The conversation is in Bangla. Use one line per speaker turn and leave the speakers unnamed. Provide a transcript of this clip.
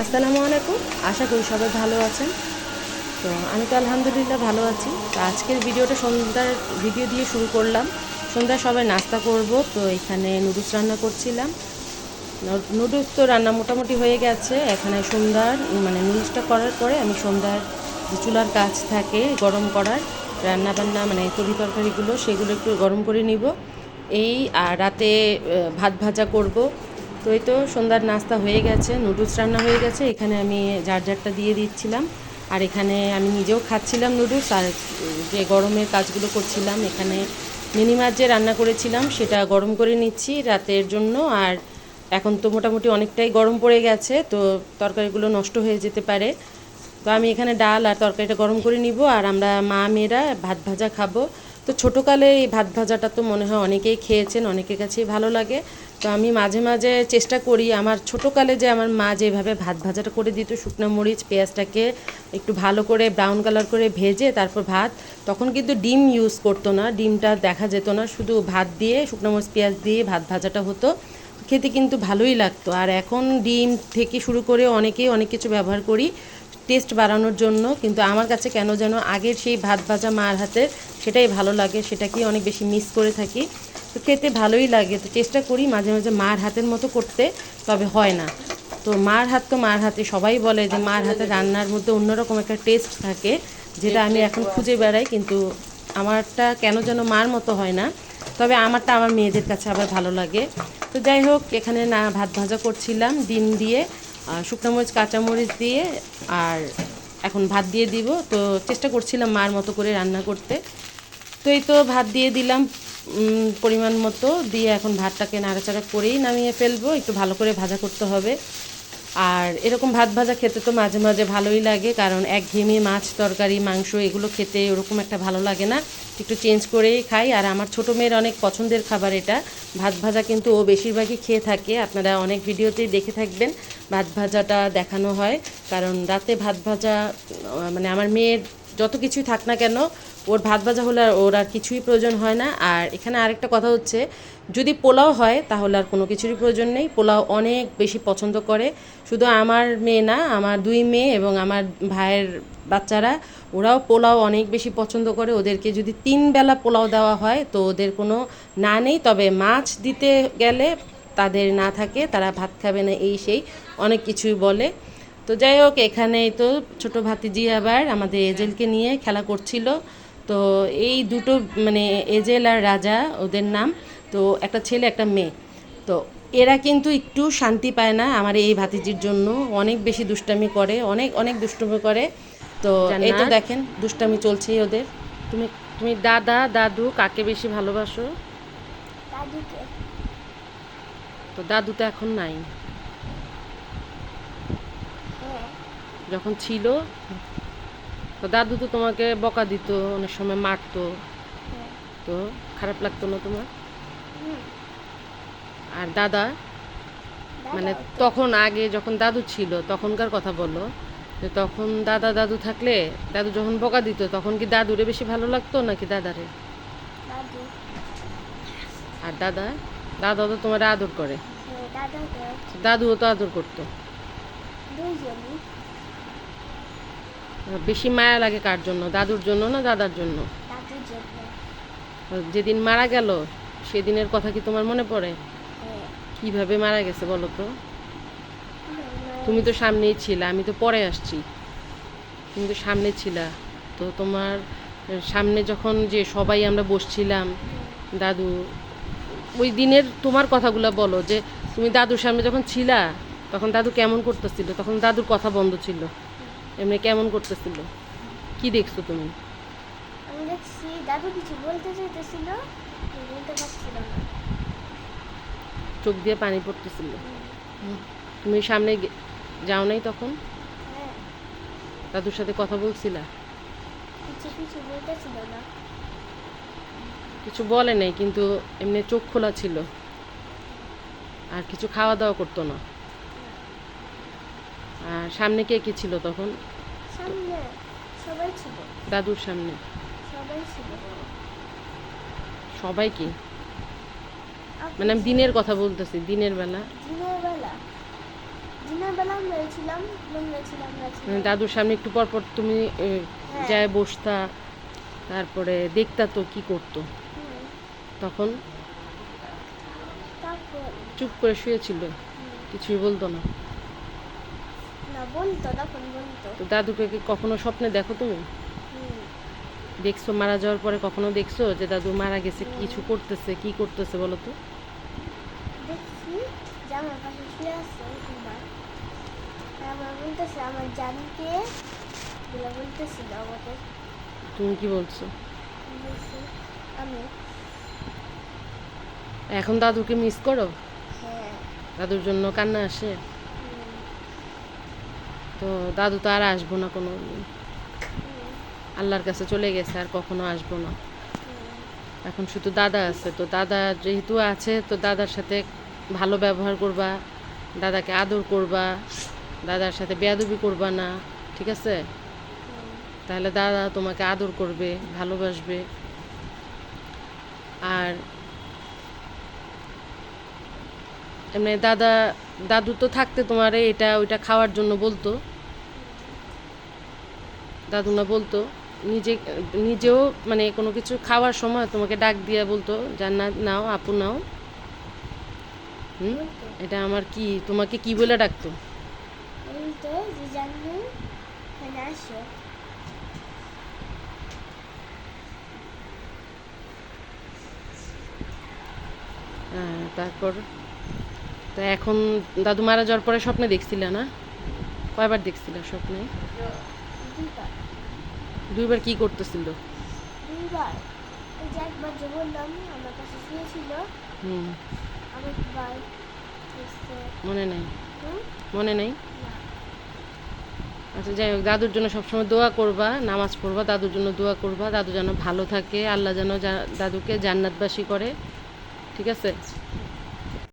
আসসালামু আলাইকুম। আশা করি সবাই ভালো আছেন। তো আমি তো আলহামদুলিল্লাহ ভালো আছি। তো আজকের ভিডিওটা সন্ধ্যার ভিডিও দিয়ে শুরু করলাম। সন্ধ্যায় সবাই নাস্তা করব, তো এখানে নুডলস রান্না করছিলাম। নুডলস তো রান্না মোটামুটি হয়ে গেছে। এখানে সন্ধ্যার নুডলসটা করার পরে আমি সন্ধ্যার যে চুলার কাজ থাকে গরম করার, রান্না বান্না তরি তরকারিগুলো সেগুলো একটু গরম করে নিব। এই আর রাতে ভাত ভাজা করব। তো এই তো সন্ধ্যার নাস্তা হয়ে গেছে, নুডলস রান্না হয়ে গেছে। এখানে আমি যার যারটা দিয়ে দিচ্ছিলাম, আর এখানে আমি নিজেও খাচ্ছিলাম নুডলস। আর যে গরমের কাজগুলো করছিলাম, এখানে মিনি মাছ যে রান্না করেছিলাম সেটা গরম করে নিচ্ছি রাতের জন্য। আর এখন তো মোটামুটি অনেকটাই গরম পড়ে গেছে, তো তরকারিগুলো নষ্ট হয়ে যেতে পারে। তো আমি এখানে ডাল আর তরকারিটা গরম করে নিব, আর আমরা মা মেয়েরা ভাত ভাজা খাবো। তো ছোটোকালে এই ভাত ভাজাটা তো মনে হয় অনেকেই খেয়েছেন, অনেকের কাছেই ভালো লাগে। তো আমি মাঝে মাঝে চেষ্টা করি, আমার ছোটোকালে যে আমার মা যেভাবে ভাত ভাজাটা করে দিত, শুকনো মরিচ পেঁয়াজটাকে একটু ভালো করে ব্রাউন কালার করে ভেজে তারপর ভাত, তখন কিন্তু ডিম ইউজ করতো না, ডিমটা দেখা যেত না, শুধু ভাত দিয়ে শুকনো মরিচ পেঁয়াজ দিয়ে ভাত ভাজাটা হতো। খেতে কিন্তু ভালোই লাগতো। আর এখন ডিম থেকে শুরু করে অনেকেই অনেক কিছু ব্যবহার করি টেস্ট বাড়ানোর জন্য, কিন্তু আমার কাছে কেন যেন আগের সেই ভাত ভাজা মার হাতের সেটাই ভালো লাগে, সেটাকেই অনেক বেশি মিস করে থাকি। তো খেতে ভালোই লাগে, তো চেষ্টা করি মাঝে মাঝে মার হাতের মতো করতে, তবে হয় না। তো মার হাত তো মার হাতে, সবাই বলে যে মার হাতে রান্নার মধ্যে অন্যরকম একটা টেস্ট থাকে, যেটা আমি এখন খুঁজে বেড়াই, কিন্তু আমারটা কেন যেন মার মতো হয় না। তবে আমারটা আমার মেয়েদের কাছে আবার ভালো লাগে। তো যাই হোক, এখানে না ভাত ভাজা করছিলাম ডিম দিয়ে, শুকনো মরিচ কাঁচামরিচ দিয়ে, আর এখন ভাত দিয়ে দিব। তো চেষ্টা করছিলাম মার মতো করে রান্না করতে। তো এই তো ভাত দিয়ে দিলাম পরিমাণ মতো, দিয়ে এখন ভাতটাকে নাড়াচাড়া করেই নামিয়ে ফেলবো, একটু ভালো করে ভাজা করতে হবে। আর এরকম ভাত ভাজা খেতে তো মাঝে মাঝে ভালোই লাগে, কারণ একঘেয়েমি মাছ তরকারি মাংস এগুলো খেতে ওরকম একটা ভালো লাগে না, একটু চেঞ্জ করেই খাই। আর আমার ছোটো মেয়ের অনেক পছন্দের খাবার এটা, ভাত ভাজা কিন্তু ও বেশিরভাগই খেয়ে থাকে, আপনারা অনেক ভিডিওতেই দেখে থাকবেন ভাত ভাজাটা দেখানো হয়। কারণ রাতে ভাত ভাজা আমার মেয়ের যত কিছুই থাক না কেন, ওর ভাত ভাজা হলে আর ওর আর কিছুই প্রয়োজন হয় না। আর এখানে আরেকটা কথা হচ্ছে, যদি পোলাও হয় তাহলে আর কোনো কিছুরই প্রয়োজন নেই, পোলাও অনেক বেশি পছন্দ করে। শুধু আমার মেয়ে না, আমার দুই মেয়ে এবং আমার ভাইয়ের বাচ্চারা, ওরাও পোলাও অনেক বেশি পছন্দ করে। ওদেরকে যদি 3 বেলা পোলাও দেওয়া হয় তো ওদের কোনো না নেই, তবে মাছ দিতে গেলে তাদের না থাকে, তারা ভাত খাবে না, এই সেই অনেক কিছুই বলে। তো যাই হোক, এখানেই তো ছোটো ভাতিজি আবার আমাদের এজেলকে নিয়ে খেলা করছিল। তো এই দুটো এজেল আর রাজা ওদের নাম। তো একটা ছেলে একটা মেয়ে। তো এরা কিন্তু একটু শান্তি পায় না আমার এই ভাতিজির জন্য, অনেক বেশি দুষ্টামি করে, অনেক অনেক দুষ্টুমি করে। তো এই তো দেখেন দুষ্টামি চলছেই ওদের। তুমি তুমি দাদা দাদু কাকে বেশি ভালোবাসো?
দাদুকে।
তো দাদু তো এখন নাই,
হ্যাঁ।
যখন ছিল তো দাদু তো তোমাকে বকা দিত, অনেক সময় মারতো,
হ্যাঁ।
তো খারাপ লাগতো না তোমার?
হুম।
আর দাদা,
দাদাও তো।
তখন আগে যখন দাদু ছিল তখনকার কথা বলো, যে তখন দাদা দাদু থাকলে দাদু যখন বকা দিত তখন কি দাদুরে বেশি ভালো লাগতো নাকি দাদারে?
দাদু।
আর দাদা, দাদা তো তোমার আদর করে,
হ্যাঁ, দাদাকে।
দাদুও তো আদর করতো।
দুইজনই।
বেশি মায়া লাগে কার জন্য, দাদুর জন্য না দাদার জন্য?
দাদুর জন্য।
যেদিন মারা গেল সেদিনের কথা কি তোমার মনে পড়ে?
হ্যাঁ।
কিভাবে মারা গেছে বলো তো?
আমার
তুমি তো সামনেই ছিলা, আমি তো পরে আসছি, তুমি তো সামনে ছিলা। তো তোমার সামনে যখন যে সবাই আমরা বসছিলাম, দাদু, ওই দিনের তোমার কথাগুলো বলো, যে তুমি দাদুর সামনে যখন ছিলা তখন দাদু কেমন করতেছিল, তখন দাদুর কথা বন্ধ ছিল, এমনি কেমন করতেছিল, কি দেখছো তুমি?
আমি দেখছি দাদু কিছু বলতে চাইতেছিল, বলতে পারছিল না।
চোখ দিয়ে পানি পড়তেছিল।
হুম।
তুমি সামনে যাও নাই তখন?
হ্যাঁ।
দাদুর সাথে কথা বলছিলা?
কিছু কিছু বলতেছিল না।
কিছু বলে নাই, কিন্তু এমনি চোখ খোলা ছিল, আর কিছু খাওয়া দাওয়া করতো না। আর সামনে কে কে ছিল তখন?
সামনে সবাই ছিল।
দাদুর সামনে
সবাই ছিল।
সবাই কি?
আপু
আমি
ছিল।
দিনের কথা বলতেছি, দিনের বেলা।
দিনের বেলা দিনের বেলা আমরা ছিলাম, আমরা ছিলাম।
দাদুর সামনে একটু পর পর তুমি যায় বসতা, তারপরে দেখতা তো কি করতো,
হুম,
তখন
তারপর
চুপ করে শুয়েছিল,
হুম,
কিছুই বলতো না।
না বলতো, তখন বলতো।
তো দাদুকে কি কখনো স্বপ্নে দেখো তুমি?
হুম,
দেখছো মারা যাওয়ার পরে কখনো দেখছো যে দাদু মারা গেছে, কিছু করতেছে, কি করতেছে বলো তো?
দেখছি যে আমার পাশে শুয়ে আছে একবার। আমার বলতেছে আমার জানকে এগুলো বলতেছিল আমাকে।
তুমি কি বলছো?
বলছি আমি
এখন দাদুকে মিস করো?
হ্যাঁ।
দাদুর জন্য কান্না আসে?
হুম,
তো দাদু তো আর আসবো না কোনো,
হুম,
আল্লাহর কাছে চলে গেছে, আর কখনো আসবো না।
হুম,
এখন শুধু দাদা আছে, তো দাদা যেহেতু আছে তো দাদার সাথে ভালো ব্যবহার করবা, দাদাকে আদর করবা, দাদার সাথে বেয়াদবি করবা না, ঠিক আছে?
হুম,
তাহলে দাদা তোমাকে আদর করবে, ভালোবাসবে। আর এমনি দাদু তো থাকতে তোমার এটা ওইটা খাওয়ার জন্য বলতো, দাদু না বলতো নিজে, নিজেও মানে কোনো কিছু খাওয়ার সময় তোমাকে ডাক দিয়ে বলতো জান্নাত নাও, আপু নাও। হুম,
বলতো
এটা আমার কি, তোমাকে কি বলে ডাকতো?
বলতো যে জানু এখানে আসো।
হ্যাঁ, তারপর তো এখন দাদু মারা যাওয়ার পরে স্বপ্নে দেখছিলে না? কয়বার দেখছিলে স্বপ্নে?
দুইবার।
দুইবার কি করতেছিল?
দুইবার ওই যে একবার যে বললাম আমার কাছে শুয়েছিল,
হুম,
আরেকবার হচ্ছে
মনে নাই?
হুম,
মনে নাই?
না,
আচ্ছা যাই হোক, দাদুর জন্য সবসময় দোয়া করবা, নামাজ পড়বা, দাদুর জন্য দোয়া করবা, দাদু যেন ভালো থাকে, আল্লাহ যেন দাদুকে জান্নাতবাসী করে, ঠিক আছে?